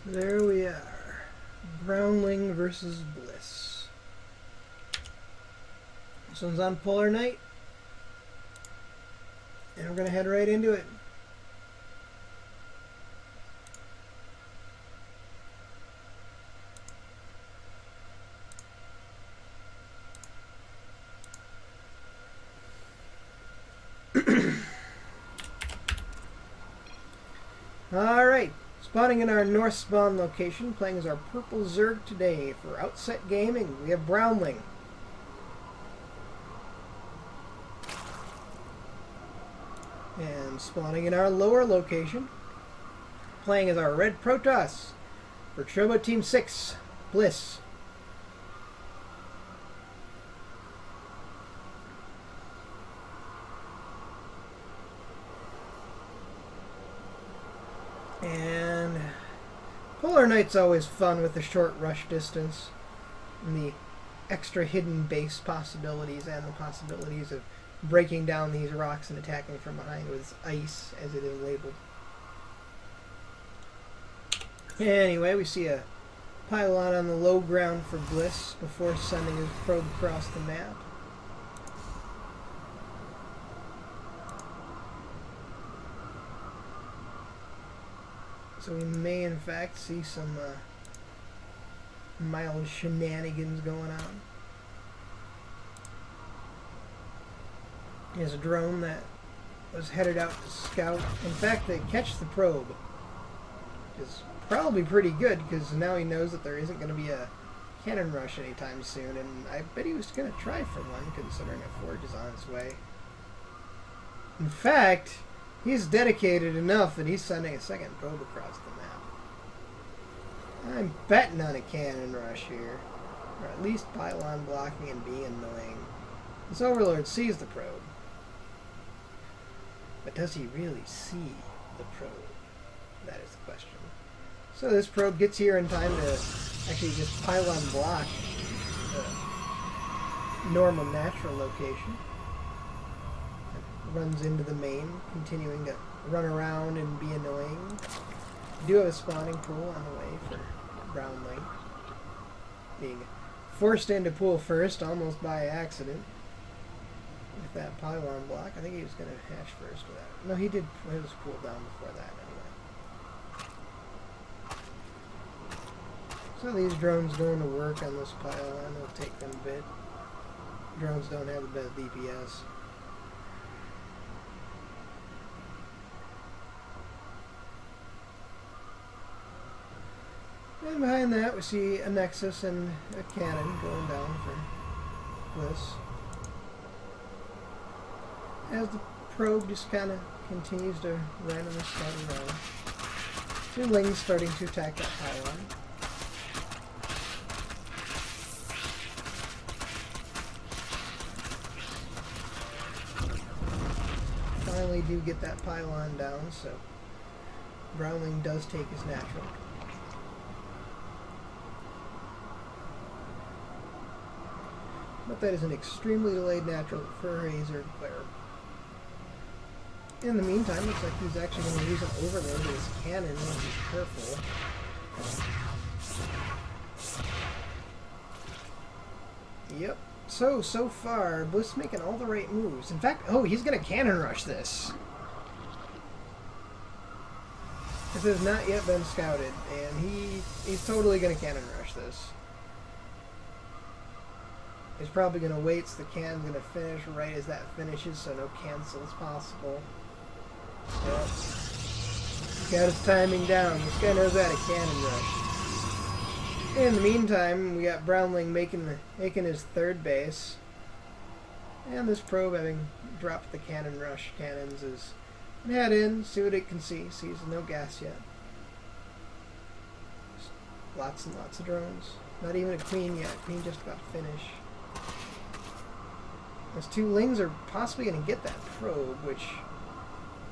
There we are. Brownling versus Bliss. This one's on Polar Night. And we're going to head right into it. Alright, spawning in our north spawn location, playing as our purple Zerg today for Outset Gaming. We have Brownling. And spawning in our lower location, playing as our red Protoss for Chobo Team 6, Bliss. And Polar Night's always fun with the short rush distance and the extra hidden base possibilities and the possibilities of breaking down these rocks and attacking from behind with ice, as it is labeled. Anyway, we see a pylon on the low ground for Bliss before sending his probe across the map. So we may in fact see some mild shenanigans going on. There's a drone that was headed out to scout. In fact, they catch the probe. Is probably pretty good because now he knows that there isn't going to be a cannon rush anytime soon, and I bet he was going to try for one considering a forge is on its way. In fact, he's dedicated enough that he's sending a second probe across the map. I'm betting on a cannon rush here, or at least pylon blocking and being annoying. This Overlord sees the probe. But does he really see the probe? That is the question. So this probe gets here in time to actually just pylon block the normal natural location. It runs into the main, continuing to run around and be annoying. We do have a spawning pool on the way for Brownling. Being forced into pool first, almost by accident. With that pylon block. I think he was going to hash first with that. No, he did put his pool down before that anyway. So these drones going to work on this pylon. It'll take them a bit. Drones don't have the best DPS. And behind that we see a Nexus and a cannon going down for Bliss. As the probe just kind of continues to randomly start around. Two Lings starting to attack that pylon. Finally do get that pylon down, so Brownling does take his natural. But that is an extremely delayed natural for a Zerg player. In the meantime, looks like he's actually going to use an overload with his cannon if he's careful. Yep. So far, Bliss making all the right moves. In fact, oh, he's going to cannon rush this. This has not yet been scouted, and he's totally going to cannon rush this. He's probably going to wait so the cannon's going to finish right as that finishes, so no cancels possible. Yep. Got his timing down. This guy knows how to cannon rush. In the meantime, we got Brownling making his third base. And this probe, having dropped the cannon rush cannons, is going to head in, see what it can see. Sees no gas yet. Just lots and lots of drones. Not even a queen yet. Queen just about to finish. Those two Lings are possibly going to get that probe, which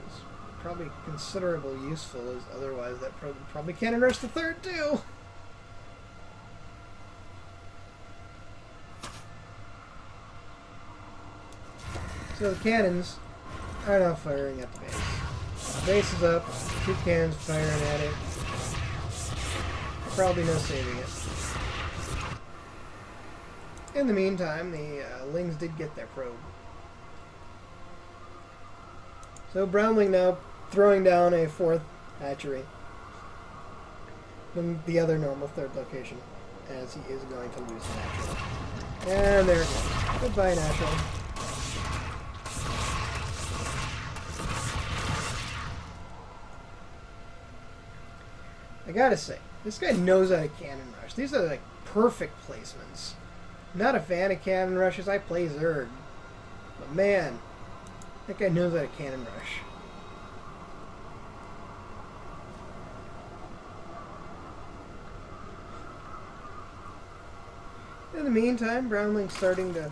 is probably considerably useful, as otherwise that probe would probably cannon rush the third too. So the cannons are now firing at the base. The base is up, two cannons firing at it. Probably no saving it. In the meantime, the Lings did get their probe. So Brownling now throwing down a 4th hatchery in the other normal 3rd location, as he is going to lose the natural. And there it goes. Goodbye, natural. I gotta say, this guy knows how to cannon rush. These are like perfect placements. Not a fan of cannon rushes. I play Zerg. But man, that guy knows how to cannon rush. In the meantime, Brownling's starting to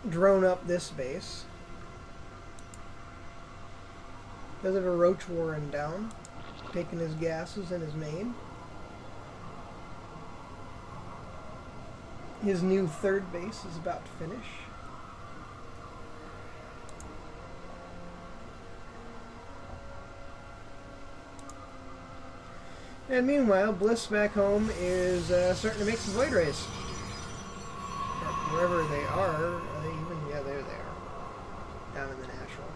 drone up this base. Does have a Roach Warren down, taking his gases and his main. His new 3rd base is about to finish. And meanwhile, Bliss back home is starting to make some Void Rays. Wherever they are they even? Yeah, there they are. Down in the natural.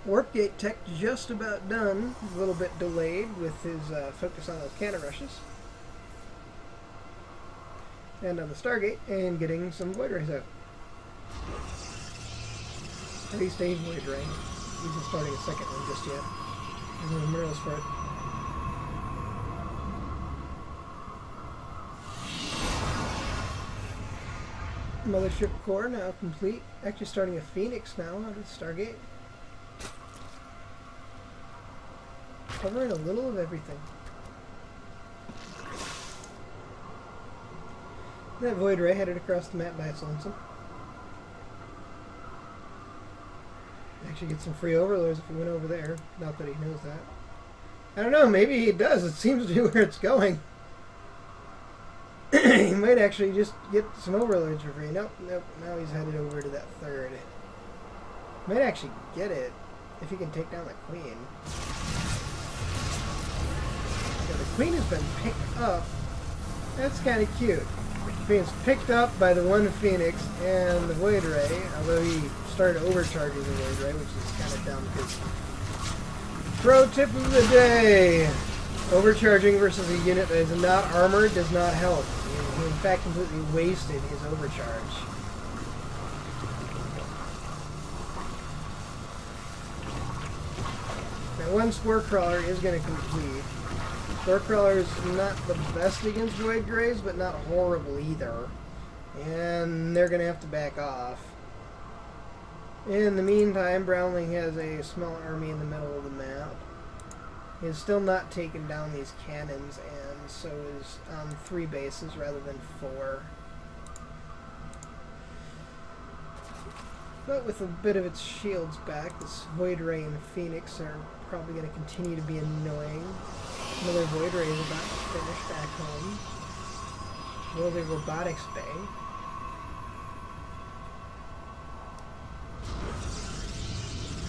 Warp Gate Tech just about done. A little bit delayed with his focus on those cannon rushes. And on the Stargate, and getting some Void Rays out. 3-stage Void Ray. He's not starting a 2nd one just yet. There's no minerals for it. Mothership core now complete. Actually starting a Phoenix now out of the Stargate. Covering a little of everything. That Void Ray headed across the map by its lonesome. Actually get some free overlords if we went over there. Not that he knows that. I don't know, maybe he does. It seems to be where it's going. He might actually just get some overlords for free. Nope, nope. Now he's headed over to that 3rd. Might actually get it if he can take down the Queen. Yeah, the Queen has been picked up. That's kind of cute. Being picked up by the one Phoenix and the Void Ray, although he started overcharging the Void Ray, which is kind of dumb because... Pro tip of the day! Overcharging versus a unit that is not armored does not help. He in fact completely wasted his overcharge. Now one Spore Crawler is going to complete. Spore Crawler is not the best against Void Grays, but not horrible either. And they're going to have to back off. In the meantime, Brownling has a small army in the middle of the map. He has still not taken down these cannons, and so is on 3 bases rather than 4. But with a bit of its shields back, this Void Ray and Phoenix are probably going to continue to be annoying. Another Void Ray is about to finish back home. Will the Robotics Bay.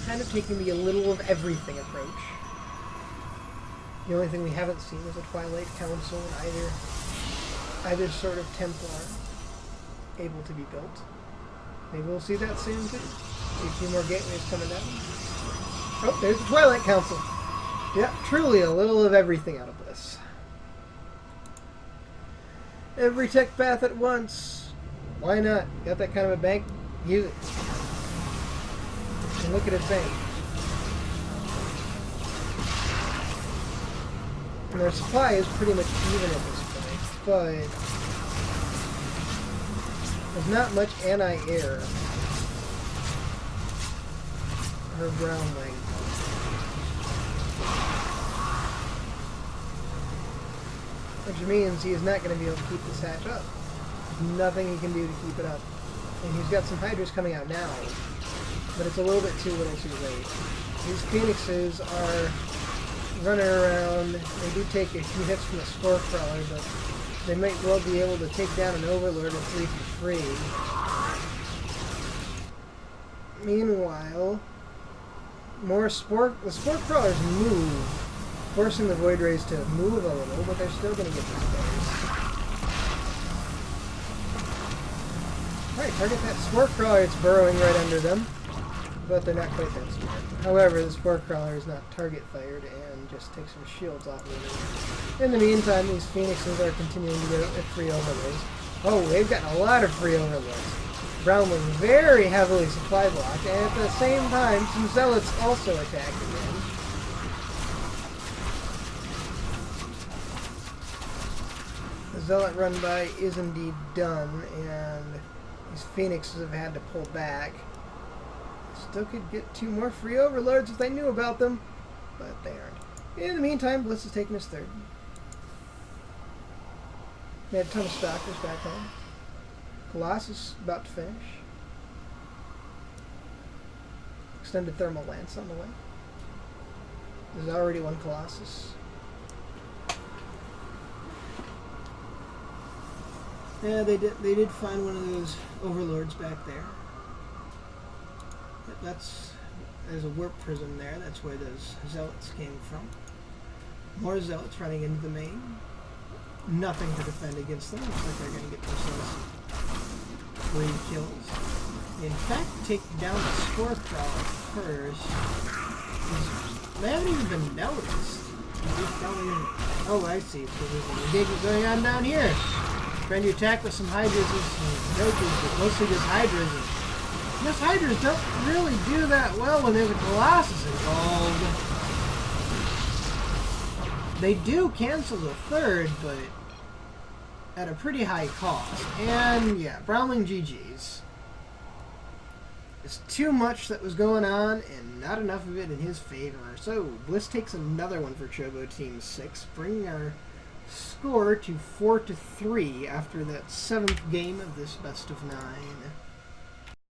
Kind of taking the a little of everything approach. The only thing we haven't seen is a Twilight Council and either sort of Templar able to be built. Maybe we'll see that soon too. See a few more gateways coming down. Oh, there's the Twilight Council. Yeah, truly a little of everything out of Bliss. Every tech path at once. Why not? Got that kind of a bank? Use it. And look at its bank. And their supply is pretty much even at this point, but there's not much anti-air for Brownling. Which means he is not going to be able to keep this hatch up. There's nothing he can do to keep it up. And he's got some Hydras coming out now, but it's a little bit too little too late. These Phoenixes are running around. They do take a few hits from the Spore Crawler, but they might well be able to take down an Overlord at 3 for free. Meanwhile, The spore crawlers move, forcing the Void Rays to move a little, but they're still going to get the spares. Alright, target that spore crawler. It's burrowing right under them, but they're not quite that smart. However, the spore crawler is not target fired and just takes some shields off of it. In the meantime, these phoenixes are continuing to get free overlays. Oh, they've gotten a lot of free overlays. Brownling very heavily supply blocked, and at the same time, some zealots also attack again. The zealot run by is indeed done, and these phoenixes have had to pull back. Still could get 2 more free overlords if they knew about them, but they aren't. In the meantime, Bliss is taking his third. They had a ton of stalkers back home. Colossus about to finish. Extended thermal lance on the way. There's already 1 Colossus. Yeah, they did find one of those overlords back there. There's a warp prism there. That's where those zealots came from. More zealots running into the main. Nothing to defend against them. Looks like they're going to get themselves 3 kills. In fact, take down the spore crawler first. They haven't even been noticed. Oh, I see. So there's a engagement going on down here. Trying to attack with some Hydras and some Jokers, but mostly just Hydras. Those Hydras don't really do that well when there's a Colossus involved. They do cancel the third, but at a pretty high cost. And yeah, Brownling GG's. It's too much that was going on and not enough of it in his favor. So Bliss takes another one for Chobo Team 6, bringing our score to 4-3 after that 7th game of this best of 9.